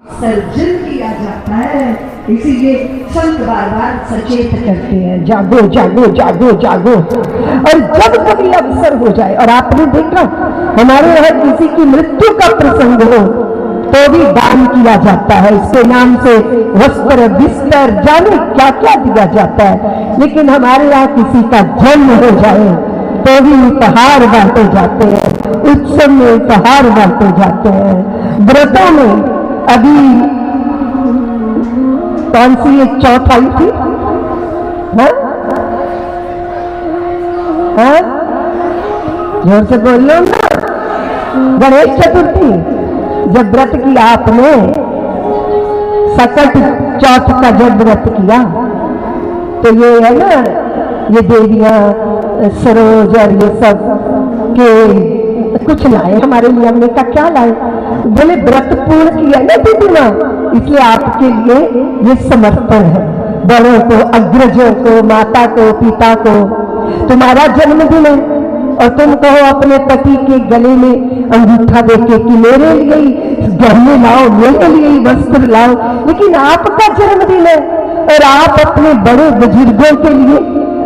Surgeon किया जाता है। इसीलिए संत बार बार सचेत करते हैं, जागो जागो जागो जागो। और जब कभी अवसर हो जाए, और आपने देखा हमारे यहाँ किसी की मृत्यु का प्रसंग हो तो भी दान किया जाता है, इसके नाम से वस्त्र बिस्तर जाने क्या क्या दिया जाता है। लेकिन हमारे यहाँ किसी का जन्म हो जाए तो भी उपहार बांटे जाते हैं, उत्सव में उपहार बांटे जाते हैं। व्रतों में अभी कौन सी एक चौथाई थी, जोर से बोल लो ना, गणेश चतुर्थी जब व्रत किया आपने, सकट चौथ का जब व्रत किया तो ये है ना, ये देवियां सरोज और ये सब के कुछ लाए हमारे लिए। हमने कहा क्या लाए? बोले व्रत पूर्ण किया ना दीदी ना, इसलिए आपके लिए ये समर्पण है। बड़ों को, अग्रजों को, माता को, पिता को, तुम्हारा जन्मदिन है और तुम कहो अपने पति के गले में अंगूठा देके कि मेरे लिए ही गहने लाओ, मेरे लिए ही वस्त्र लाओ। लेकिन आपका जन्मदिन है और आप अपने बड़े बुजुर्गों के लिए,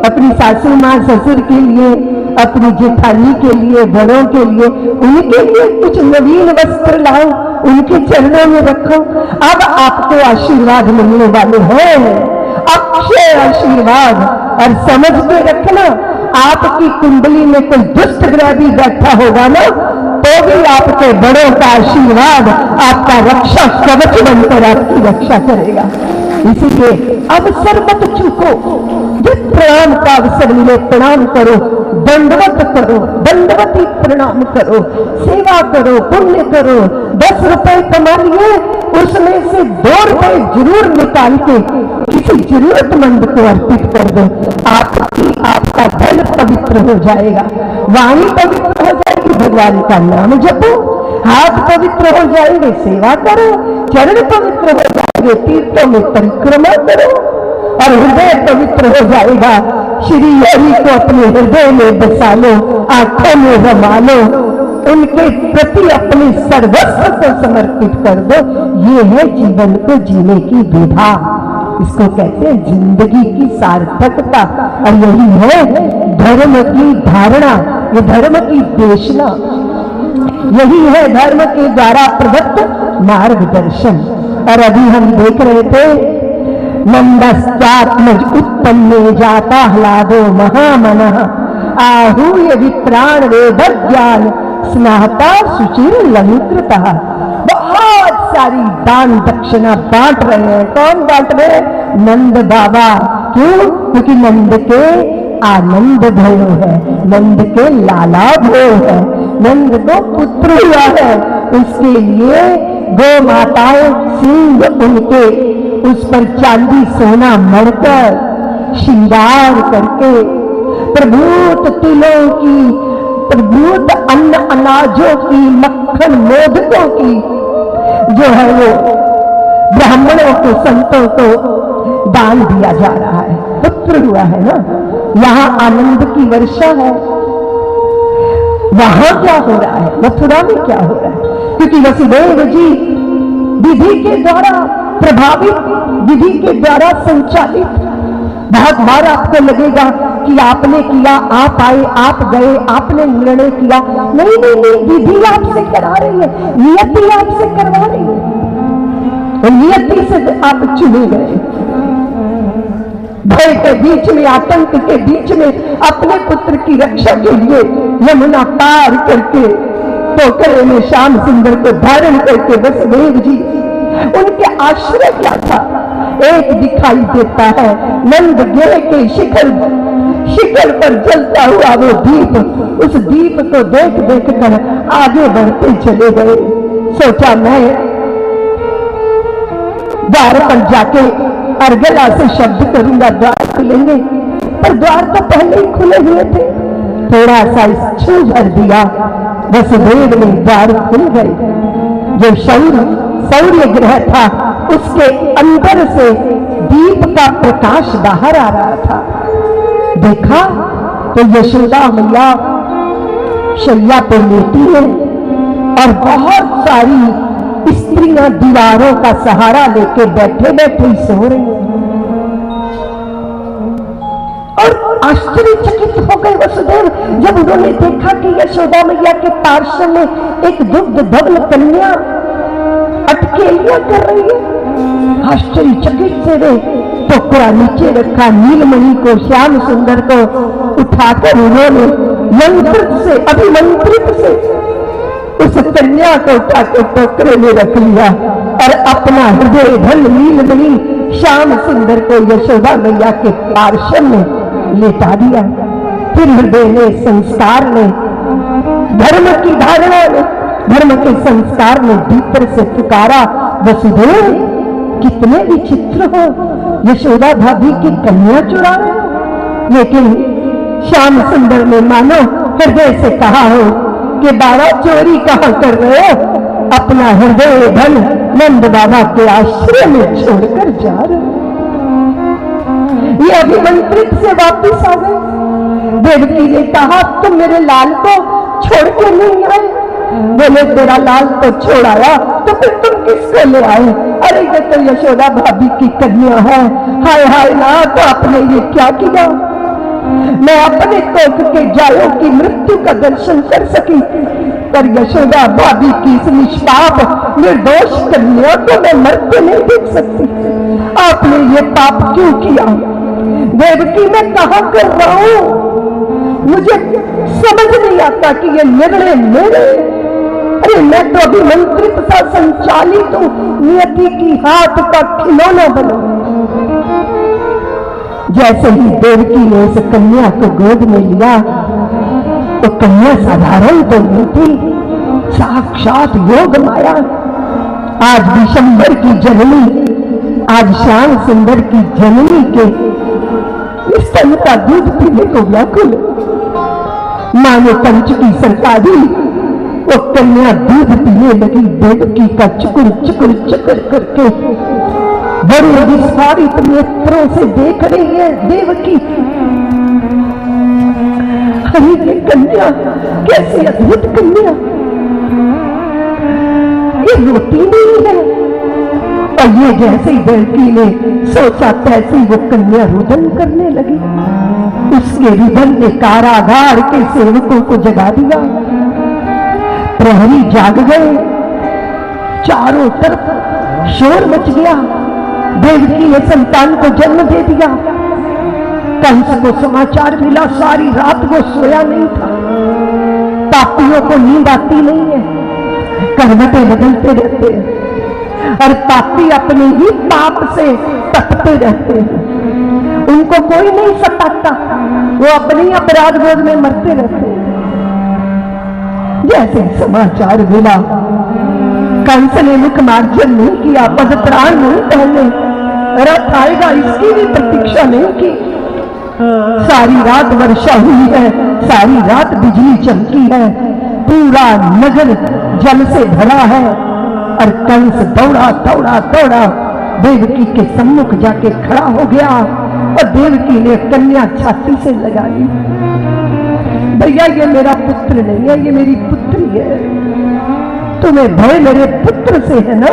अपनी सासू माँ ससुर के लिए, अपनी जेठानी के लिए, बड़ों के लिए, उनके लिए कुछ नवीन वस्त्र लाओ, उनके चरणों में रखो। अब आपको आशीर्वाद मिलने वाले हैं, अक्षय आशीर्वाद। और समझ के रखना, आपकी कुंडली में कोई दुष्ट ग्रह भी बैठा होगा ना तो भी आपके बड़ों का आशीर्वाद आपका रक्षा कवच बनकर आपकी रक्षा करेगा। इसीलिए अवसर मत चूको, जब प्रणाम का अवसर मिले प्रणाम करो, दंडवत करो, दंडवती प्रणाम करो, सेवा करो, पुण्य करो। 10 रुपए कमा लिए, उसमें से 2 रुपए जरूर निकाल के किसी जरूरतमंद को अर्पित कर दो। आपका धन पवित्र हो जाएगा, वाणी पवित्र हो जाएगी, भगवान का नाम जपो, हाथ पवित्र हो जाएंगे, सेवा करो, चरण पवित्र हो जाएंगे, तीर्थों में परिक्रमा करो और हृदय पवित्र हो जाएगा। श्री हरि को अपने हृदय में बसा लो, आंखों में रमा लो, उनके प्रति अपने सर्वस्व को समर्पित कर दो। ये है जीवन को जीने की विधा, इसको कहते हैं जिंदगी की सार्थकता। और यही है धर्म की धारणा, ये धर्म की देशना, यही है धर्म के द्वारा प्रदत्त मार्गदर्शन। और अभी हम देख रहे थे, नंदस्यात्मज उत्पन्ने जाता ह्लादो महामनः आहूय विप्राण वेदज्ञान स्नाता सुचिर लंकृतः। बहुत सारी दान दक्षिणा बांट रहे हैं। कौन बांट रहे हैं? नंद बाबा। क्यों? क्योंकि नंद के आनंद भयो है, नंद के लाला भयो है, नंद को पुत्र हुआ है। उसके लिए गो माताएं सिंह उनके उस पर चांदी सोना मढ़कर श्रृंगार करके प्रभूत तिलों की, प्रभूत अन्न अनाजों की, मक्खन मोदकों की जो है वो ब्राह्मणों को, संतों को दान दिया जा रहा है। पुत्र हुआ है ना, यहाँ आनंद की वर्षा है। वहां क्या हो रहा है? मथुरा में क्या हो रहा है? क्योंकि वसुदेव जी विधि के द्वारा प्रभावित, विधि के द्वारा संचालित। बहुत बार आपको लगेगा कि आपने किया, आप आए, आप गए, आपने निर्णय किया। नहीं नहीं नहीं, विधि आपसे करा रही है, नियति आपसे करवा रही है, और नियति से आप चुने गए। भय के बीच में, आतंक के बीच में अपने पुत्र की रक्षा के लिए यमुना पार करके टोकरे में श्याम सुंदर को धारण करके वसुदेव जी, उनके आश्रय क्या था? एक दिखाई देता है, नंद गिर के शिखर पर जलता हुआ वो दीप। उस दीप को देख देख कर आगे बढ़ते चले गए। सोचा मैं द्वार पर जाके अर्गला से शब्द करूंगा, द्वार खुलेंगे, पर द्वार तो पहले ही खुले हुए थे। थोड़ा सा छू भर दिया, वसुदेव ने द्वार खुल गए। जो शौर्य ग्रह था उसके अंदर से दीप का प्रकाश बाहर आ रहा था। देखा तो यशोदा मैया शैया पर लेटी है और बहुत सारी स्त्रियां दीवारों का सहारा लेके बैठे बैठे ही सो रही हैं। और आश्चर्यचकित हो गए वसुदेव जब उन्होंने देखा कि यशोदा मैया के पार्श्व में एक दुग्ध धवल कन्या अटकेलियां कर रही है। आश्चर्यचकित से वे टोकरा नीचे रखा, नीलमणि को, श्याम सुंदर को उठाकर उन्होंने मंत्रित से, अभिमंत्रित से उस कन्या को उठाकर टोकरे में रख लिया और अपना हृदय धन नीलमणि श्याम सुंदर को यशोदा मैया के पार्श्व में लेटा दिया। फिर हृदय ने, संस्कार ने, धर्म की धारणा ने, धर्म के संस्कार ने भीतर से पुकारा, वसुदेव कितने विचित्र हो, यशोदा भाभी की कन्या चुरा रहे हो। लेकिन श्याम सुंदर ने मानो हृदय से कहा हो कि बाबा चोरी कहां कर रहे हो, अपना हृदय धन नंद बाबा के आश्रय में छोड़कर जा रहे हो। ये अभिमंत्रित से वापिस आ गए। देवकी ने कहा तुम मेरे लाल को छोड़ के नहीं आए। बोले तेरा लाल तो छोड़ आया, तो फिर तुम किसको ले आए? अरे ये तो यशोदा भाभी की कन्या है। हाय हाय ना, तो आपने ये क्या किया? मैं अपने कोख के जायों की मृत्यु का दर्शन कर सकी, पर यशोदा भाभी की इस निष्पाप निर्दोष कन्या को मैं मरते नहीं देख सकती। आपने ये पाप क्यों किया? देवकी मैं कहा कर रहा हूं, मुझे समझ नहीं आता कि ये निर्णय मेरे, अरे मैं तो अभी मंत्रित सा संचालित हूं, नियति की हाथ का खिलौना बना। जैसे ही देवकी ने उस कन्या को गोद में लिया, तो कन्या साधारण तो नहीं थी, साक्षात योग माया। आज विशंबर की जननी, आज श्याम सुंदर की जननी के स्तन का दूध पीने को व्याकुल। मां ने कंचकी सरका दी, वो कन्या दूध पीने लगी। देवकी का चुकुर चुकुर चुकुर करके बड़े विस्फारित नेत्रों से देख रही है देवकी। अरे ये कन्या कैसी अद्भुत कन्या, ये रोती नहीं है। और ये जैसे ही देवकी ने सोचा तैसे ही वो कन्या रुदन करने लगी। उसके रुदन ने कारागार के सेवकों को जगा दिया। प्रहरी जाग गए, चारों तरफ शोर मच गया। देवकी ने संतान को जन्म दे दिया। कंस को समाचार मिला, सारी रात वो सोया नहीं था। पापियों को नींद आती नहीं है, करवटें बदलते रहते हैं और पापी अपने ही पाप से तपते रहते हैं। उनको कोई नहीं सताता, वो अपने ही अपराध बोध में मरते रहते हैं। जैसे समाचार मिला, कंस ने मुख मार्जन नहीं किया, पद प्राण नहीं पहने, रथ आएगा इसकी भी प्रतीक्षा नहीं की। सारी रात वर्षा हुई है, सारी रात बिजली चमकी है, पूरा नगर जल से भरा है। और कंस दौड़ा दौड़ा दौड़ा देवकी के सम्मुख जाके खड़ा हो गया और देवकी ने कन्या छाती से लगा ली। भैया ये मेरा पुत्र नहीं है, ये मेरी पुत्री है। तुम्हें भय मेरे पुत्र से है ना?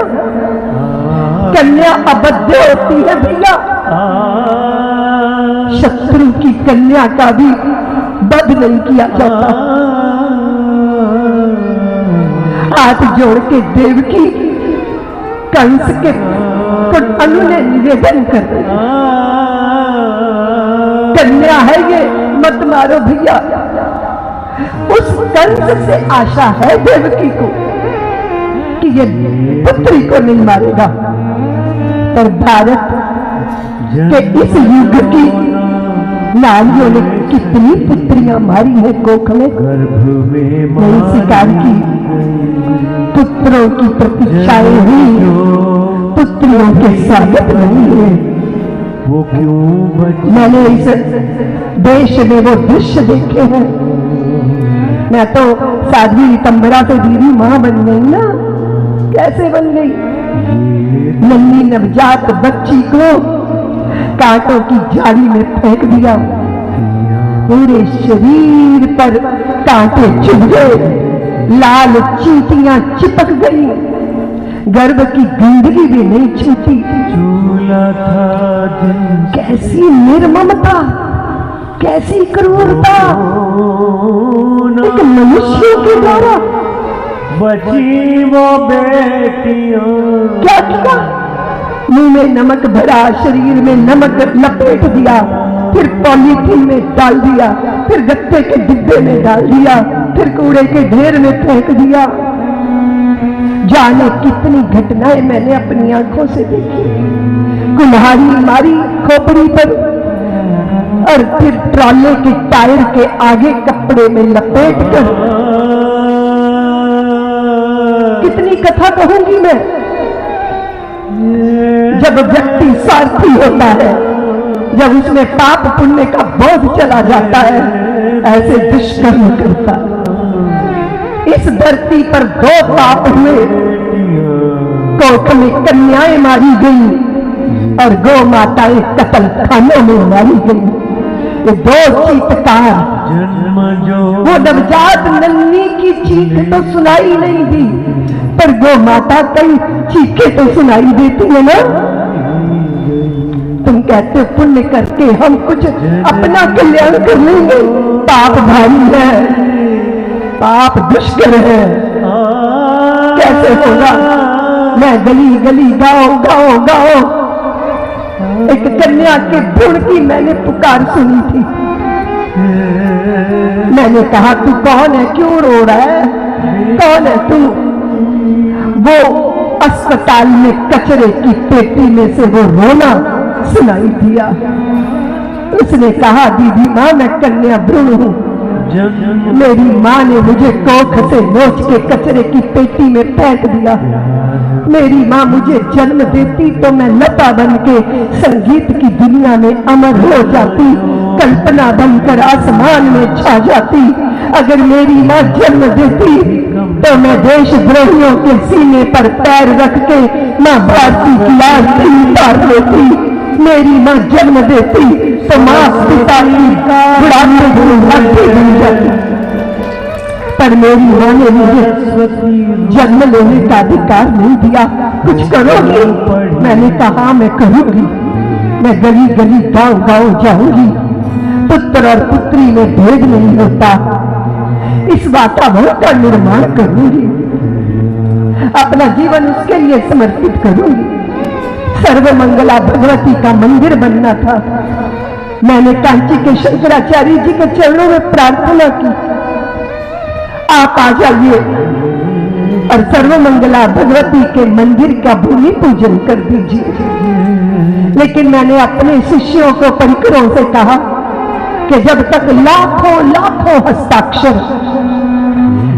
कन्या अबद्ध होती है भैया, शत्रु की कन्या का भी वध नहीं किया जाता। हाथ जोड़ के देवकी कंस के अनु ने निवेदन कर रही, कन्या है ये, मत मारो भैया। उस कंस से आशा है देवकी को कि ये पुत्री को नहीं मारेगा। पर भारत के इस युग की नारियों ने कितनी पुत्रियां मारी है कोख में, नहीं स्वीकार की। पुत्रों की प्रतीक्षाएं हुई, पुत्रियों के स्वागत नहीं है। वो क्यों मैंने इस देश में वो दृश्य देखे हैं। मैं तो साध्वी रितंबरा से दीदी मां बन गई ना। कैसे बन गई? नन्ही नवजात बच्ची को कांटों की जाली में फेंक दिया, पूरे शरीर पर कांटे चुभ गए, लाल चींटियां चिपक गई, गर्भ की गंदगी भी नहीं छूटी। झूला था दिन कैसी निर्ममता, कैसी क्रूरता एक मनुष्य के द्वारा। बची वो बेटियों। क्या किया? मुंह में नमक भरा, शरीर में नमक लपेट दिया, फिर पॉलीथीन में डाल दिया, फिर गत्ते के डिब्बे में डाल दिया, फिर कूड़े के ढेर में फेंक दिया। जाने कितनी घटनाएं मैंने अपनी आंखों से देखी। कुल्हाड़ी मारी खोपड़ी पर और फिर ट्रॉले के टायर के आगे कपड़े में लपेट कर। कितनी कथा कहूंगी मैं। जब व्यक्ति स्वार्थी होता है, जब उसमें पाप पुण्य का बोझ चला जाता है, ऐसे दुष्कर्म करता है। इस धरती पर 2 पाप हुए। कोख में कन्याएं मारी गई और गौ माताएं कत्ल खानों में मारी गई। ये 2 चीतकार। वो नवजात नन्ही की चीख तो सुनाई नहीं दी, पर गौ माता कई चीखें तो सुनाई देती है ना। तुम कहते पुण्य करके हम कुछ अपना कल्याण कर लेंगे। पाप भारी है, पाप दुष्कर है। कैसे होगा? मैं गली गली गांव एक कन्या के भ्रूण की मैंने पुकार सुनी थी। मैंने कहा तू कौन है, क्यों रो रहा है, कौन है तू? वो अस्पताल में कचरे की पेटी में से वो रोना सुनाई दिया। उसने कहा दीदी माँ मैं कन्या भ्रूण हूं। मेरी माँ ने मुझे कोख से नोच के कचरे की पेटी में फेंक दिया। मेरी माँ मुझे जन्म देती तो मैं लता बन के संगीत की दुनिया में अमर हो जाती, कल्पना बनकर आसमान में छा जाती। अगर मेरी माँ जन्म देती तो मैं देशद्रोहियों के सीने पर पैर रख के माँ भारती की आरती उतार लेती। मेरी माँ जन्म देती तो माँ पिता की बुढ़ापे बन जाती। पर मेरी माँ ने मुझे जन्म लेने का अधिकार नहीं दिया। कुछ करोगी? मैंने कहा मैं करूंगी। मैं गली गली गांव जाऊंगी। पुत्र और पुत्री में भेद नहीं होता। इस वातावरण का निर्माण करूंगी, अपना जीवन उसके लिए समर्पित करूंगी। सर्वमंगला भगवती का मंदिर बनना था। मैंने कांची के शंकराचार्य जी के चरणों में प्रार्थना की, आप आ जाइए और सर्वमंगला भगवती के मंदिर का भूमि पूजन कर दीजिए। लेकिन मैंने अपने शिष्यों को परिकरों से कहा कि जब तक लाखों हस्ताक्षर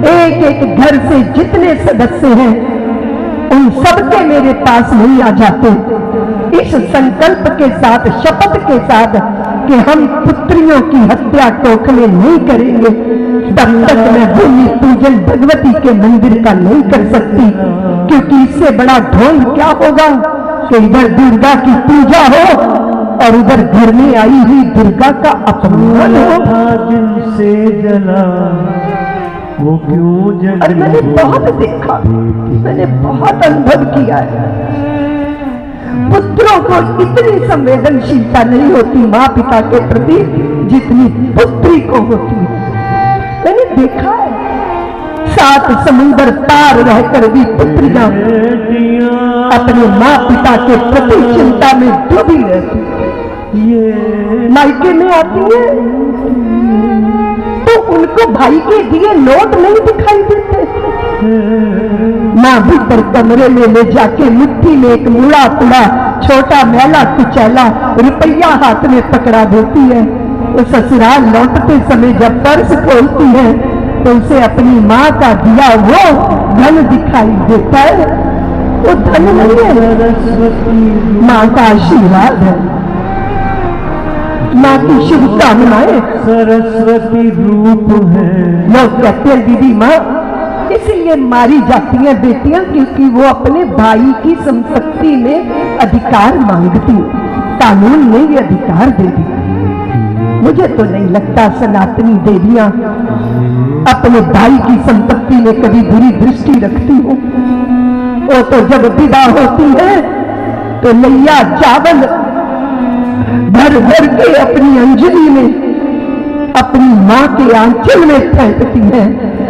एक एक घर से जितने सदस्य हैं उन सबके मेरे पास नहीं आ जाते, इस संकल्प के साथ, शपथ के साथ कि हम पुत्रियों की हत्या कोख में नहीं करेंगे, तब तक मैं भूमि पूजन भगवती के मंदिर का नहीं कर सकती। क्योंकि इससे बड़ा ढोंग क्या होगा कि इधर दुर्गा की पूजा हो और उधर घर में आई हुई दुर्गा का अपमान हो। से जला वो क्यों जला? और मैंने बहुत देखा, मैंने बहुत अनुभव किया है। पुत्रों को इतनी संवेदनशीलता नहीं होती माँ पिता के प्रति जितनी पुत्री को होती है। मैंने देखा है 7 समुंदर पार रहकर भी पुत्रियां अपने माँ पिता के प्रति चिंता में डूबी रहती। मायके में आती है तो उनको भाई के दिए नोट नहीं दिखाई देते। माँ भीतर कमरे में ले जाके मुट्ठी में एक मुड़ा पुड़ा छोटा मैला कुचैला रुपया हाथ में पकड़ा देती है। वो ससुराल लौटते समय जब पर्स खोलती है तो उसे अपनी माँ का दिया वो धन दिखाई देता है। वो धन नहीं है, माँ का आशीर्वाद है, माँ की शुभकामनाएं। सरस्वती रूप है। लोग कहते हैं दीदी माँ इसलिए मारी जाती हैं बेटियां क्योंकि वो अपने भाई की संपत्ति में अधिकार मांगती। कानून ने ये अधिकार दे दिया। मुझे तो नहीं लगता सनातनी देवियां अपने भाई की संपत्ति में कभी बुरी दृष्टि रखती हो। वो तो जब विदा होती है तो नैया चावल भर भर के अपनी अंजलि में अपनी माँ के आंचल में फेंकती है,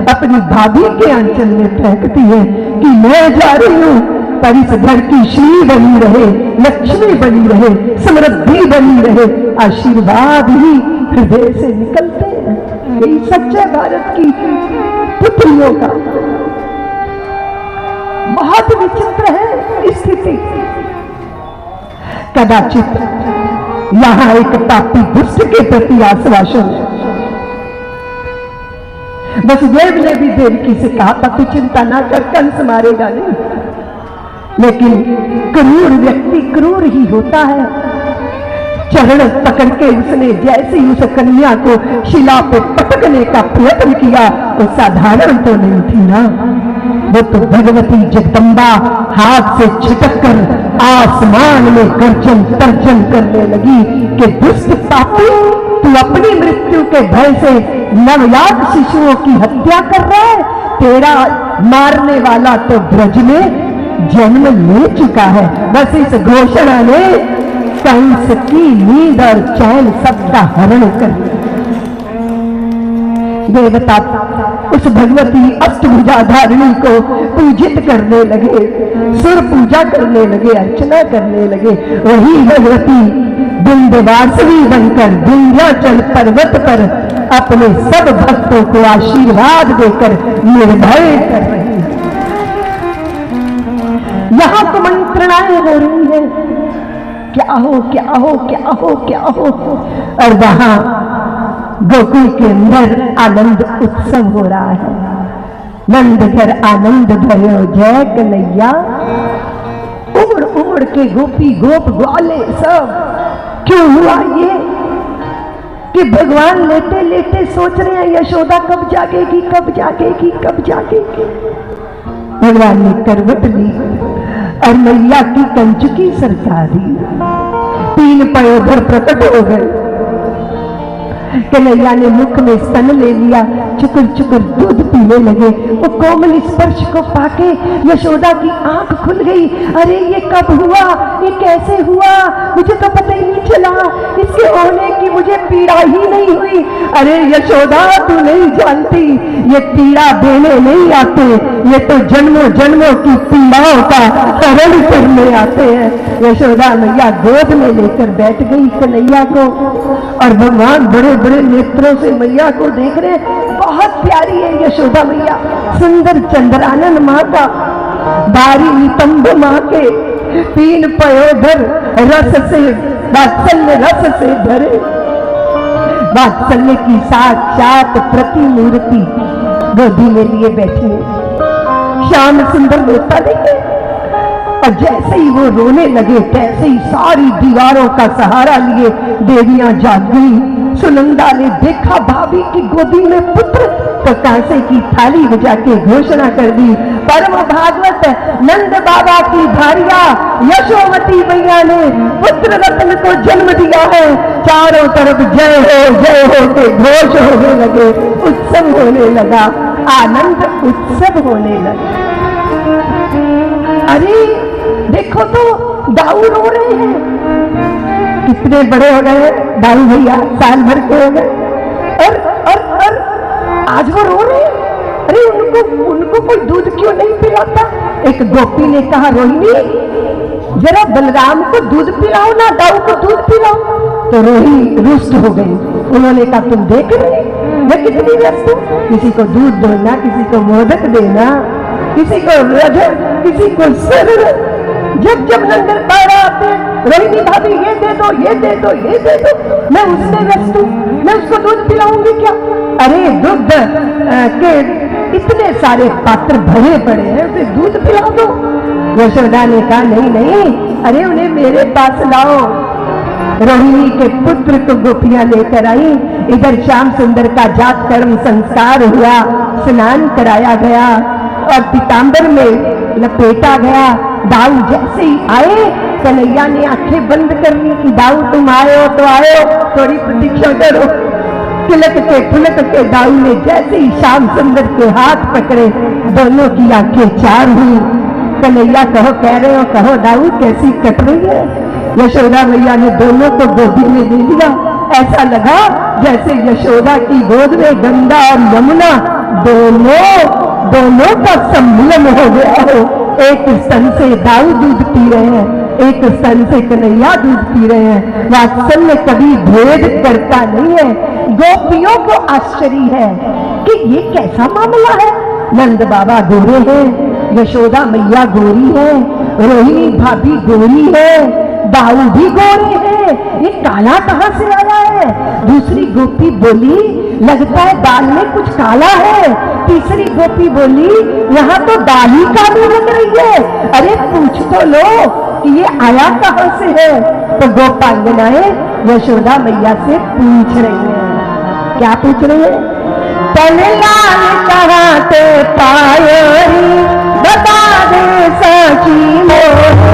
अपनी भाभी के आंचल में फेंकती है कि मैं जा रही हूं, पर इस घर की श्री बनी रहे, लक्ष्मी बनी रहे, समृद्धि बनी रहे, आशीर्वाद ही हृदय से निकलते हैं। यही सच्चा भारत की पुत्रियों का बहुत विचित्र है स्थिति। कदाचित यहां एक पापी दुष्ट के प्रति आश्वासन है। वसुदेव ने भी देवकी से कहा था तू चिंता ना कर, कंस मारेगा नहीं, लेकिन क्रूर व्यक्ति क्रूर ही होता है। चरण पकड़ के उसने जैसे ही उस कन्या को शिला पे पटकने का प्रयत्न किया, वो साधारण तो नहीं थी ना, वो तो भगवती जगदम्बा हाथ से छिटक कर आसमान में गर्जन तर्जन करने लगी कि दुष्ट पापी, तू अपनी मृत्यु के भय से नवजात शिशुओं की हत्या कर रहा है, तेरा मारने वाला तो ब्रज में जन्म ले चुका है। बस इस घोषणा ने कंस की नींद और चैन सबका हरण कर दिया। देवता उस भगवती अष्टभुजाधारिणी को पूजित करने लगे, सुर पूजा करने लगे, अर्चना करने लगे। वही भगवती विंध्यवासिनी बनकर विंध्याचल पर्वत पर अपने सब भक्तों को आशीर्वाद देकर निर्भय कर रही है। यहां तो मंत्रणाएं हो रही है, क्या हो क्या हो क्या हो क्या हो, और वहां गोकुल के अंदर आनंद उत्सव हो रहा है। नंद घर आनंद भयो जय कन्हैया, उमड़ उमड़ के गोपी गोप ग्वाले सब। क्यों हुआ ये कि भगवान लेटे लेटे सोच रहे हैं यशोदा कब जागेगी कब जागेगी कब जागेगी। भगवान ने करवट ली और मैया की कंचुकी सरका दी, 3 पयोधर प्रकट हो गए। कन्हैया ने मुख में स्तन ले लिया, चुकुर चुकुर दूध पीने लगे। वो कोमल स्पर्श को पाके यशोदा की आंख खुल गई। अरे ये कब हुआ, ये कैसे हुआ, मुझे तो पता ही नहीं चला, इसके होने की मुझे पीड़ा ही नहीं हुई। अरे यशोदा तू नहीं जानती, ये पीड़ा देने नहीं आते, ये तो जन्मों जन्मों की पीड़ाओं का हरण करने आते हैं। यशोदा मैया गोद में लेकर बैठ गई कन्हैया को, और भगवान बड़े बड़े नेत्रों से मैया को देख रहे। बहुत प्यारी है यशोदा मैया, सुंदर चंद्रानन माँ का, बारी नितंब माँ के 3 पयोधर रस से वात्सल्य रस से भरे, वात्सल्य की साक्षात प्रतिमूर्ति गोदी में लिए बैठी है। श्याम सुंदर रोता देखे, और जैसे ही वो रोने लगे तैसे ही सारी दीवारों का सहारा लिए देवियां जाग गई। सुनंदा ने देखा भाभी की गोदी में पुत्र, तो कांसे की थाली बजा के घोषणा कर दी, परम भागवत नंद बाबा की भारिया यशोमती मैया ने पुत्र रत्न को जन्म दिया है। चारों तरफ जय हो के घोष होने लगे, उत्सव होने लगा, आनंद उत्सव होने लगा। अरे देखो तो दाऊ रो रहे हैं, कितने बड़े हो गए दाऊ भैया, साल भर के हो गए, और आज वो रो रहे हैं। अरे उनको कोई दूध क्यों नहीं पिलाता। एक गोपी ने कहा रोहिणी जरा बलराम को दूध पिलाओ ना, दाऊ को दूध पिलाओ। तो रोहिणी रुष्ट हो गई। उन्होंने कहा तुम देख रहे मैं कितनी व्यस्त हूं, किसी को दूध देना, किसी को मोदक देना, किसी को रजत, किसी को सर। जब जब नंदन पारा आते रोहिणी भाभी ये दे दो ये दे दो ये दे दो, मैं उससे व्यस्त हूं, मैं उसको दूध पिलाऊंगी क्या। अरे दुग्ध के इतने सारे पात्र भरे पड़े हैं, उसे दूध पिला दो। यशोदा ने कहा नहीं नहीं, अरे उन्हें मेरे पास लाओ। रोहिणी के पुत्र को गोपियां लेकर आई। इधर श्याम सुंदर का जात कर्म संस्कार हुआ, स्नान कराया गया और पीतांबर में लपेटा गया। दाऊ जैसे ही आए कन्हैया ने आंखें बंद कर ली कि दाऊ तुम आए हो तो आए हो, थोड़ी प्रतीक्षा करो। तिलक के फुलक के दाऊ ने जैसे ही श्याम सुंदर के हाथ पकड़े, दोनों की आंखें चार हुई। कन्हैया कहो, कह रहे हो कहो दाऊ कैसी कट रही है। यशोदा मैया ने दोनों को गोदी में ले लिया। ऐसा लगा जैसे यशोदा की गोद में गंगा और यमुना दोनों का सम्मिलन हो गया हो। एक स्तन से दाऊ दूध पी रहे हैं, एक स्तन से कन्हैया दूध पी रहे हैं। वात्सल्य कभी भेद करता नहीं है। गोपियों को आश्चर्य है कि ये कैसा मामला है। नंद बाबा गोरे हैं, यशोदा मैया गोरी है, रोहिणी भाभी गोरी है, दाऊ भी गोरे हैं, ये काला कहां से आया है। दूसरी गोपी बोली लगता है दाल में कुछ काला है। तीसरी गोपी बोली यहाँ तो दाल ही काली लग रही है। अरे पूछ तो लो कि ये आया कहां से है। तो गोपांगनाएं यशोदा मैया से पूछ रही हैं। क्या पूछ रही है? तने लाल कहां ते पाए, बता दे सची मोह